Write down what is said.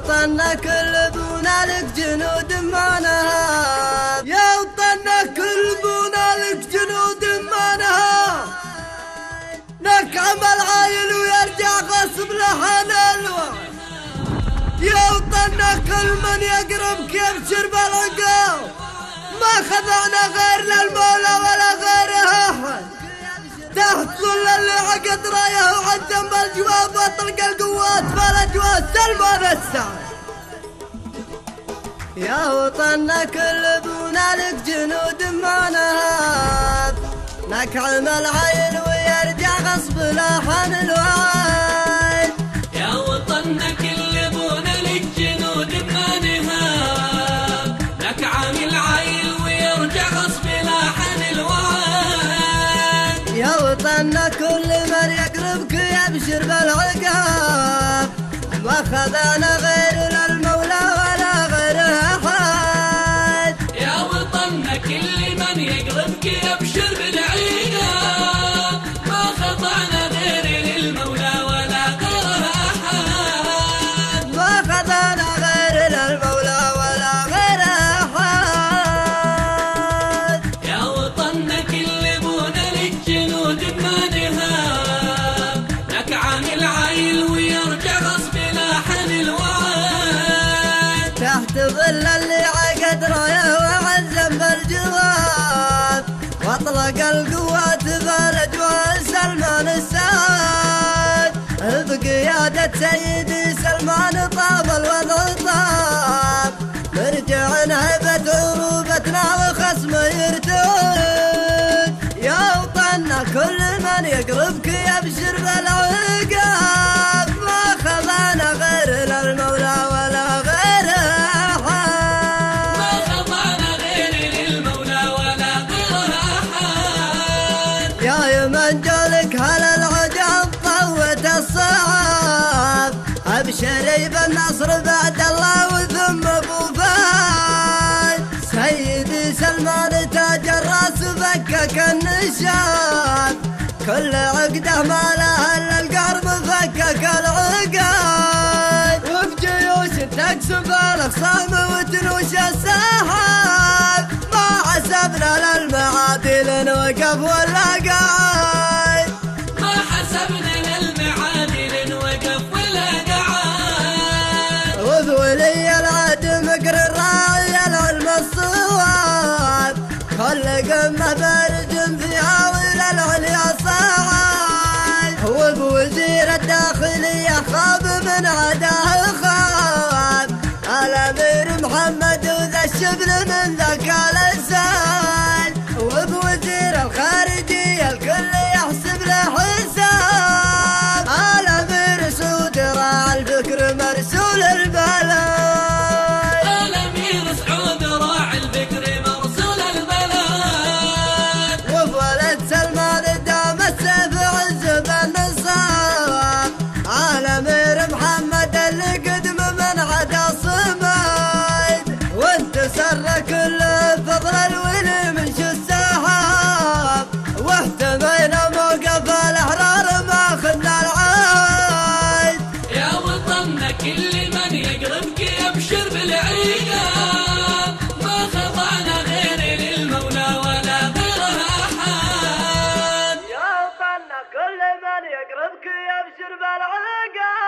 وطننا كل بونا لك جنود ما نهاب، يا وطننا كل بونا لك جنود ما نهاب، نكعم العايل ويرجع غصب لحن الوقت، يا وطننا كل من يقربك يبشر بالعقاب، ما خضعنا غير للمولى ولا غيره أحد، تحت ظل اللي عقد رايه وعدم بالجواب واطلق القوات بالاجواء سلمان السعد. يا وطننا كل بونا لك جنود ما نهاب، نكعم العين ويرجع غصب لحن الوعد، يا وطننا كل بونا لك جنود ما نهاب، نكعم العين ويرجع غصب لحن الوعد، يا وطننا كل من يقربك يبشر بالعقاب، ما خذانا غير للمولى ولا غيره أحد، يا وطننا كل من يقربك يبشر بالعقاب، ما خضعنا غير للمولى ولا غيره أحد، ما خذانا غير للمولى ولا غيره أحد، يا وطننا كل بونا لك جنود ما نهاب، نكعم العيل ويرجع غصب لحن الوعد، تحت ظل اللي عقد رايه وعزم بالجواب، واطلق القوات بالاجواء سلمان السعد، بقيادة سيدي سلمان طاب الوضع طاب، نرجع نهبة عروبتنا وخصم يرتد، يا وطننا كل من يقربك يبشر بالعقاب، ما خضعنا غير للمولى ولا غيره أحد، ما خضعنا غير للمولى ولا غيره أحد، يا يمن جالك هلا العجاب طوت الصعاب، ابشري بالنصر بعد الله وثم ابو فهد، سيدي سلمان تاج الراس فكك النشاب، كل عقده ما لها الا القرب فكك العقاد، وبجيوش تكسب الاخصام وتنوش السحاب، ما حسبنا للمعادل نوقف ولا قاعد، ما حسبنا للمعادل نوقف ولا قعاد، وذولي العهد مقر الراعي العلم الصواب، كل قمة برج فيها ولا العليا صعد، وبوزير الداخلية خاب من عداه خاب، الأمير محمد وذا الشبل من ذاك الإنسان، وبوزير الخارجية الكل يحسب له حساب، الأمير سعود راعي الفكر مرسول البلد، الأمير سعود راعي الفكر مرسول البلد، وبولد سلمان دام السيف عز بالنصاب، الأمير محمد اللي قدم من عدا صمد، وانتصر كل فضل الولي من شو السحاب، واحتمينا موقف الأحرار ما خدنا العهد، يا وطننا كل من يقربك يبشر بالعقاب، ما خضعنا غير للمولى ولا غيره أحد، يا وطننا كل من يقربك يبشر بالعقاب.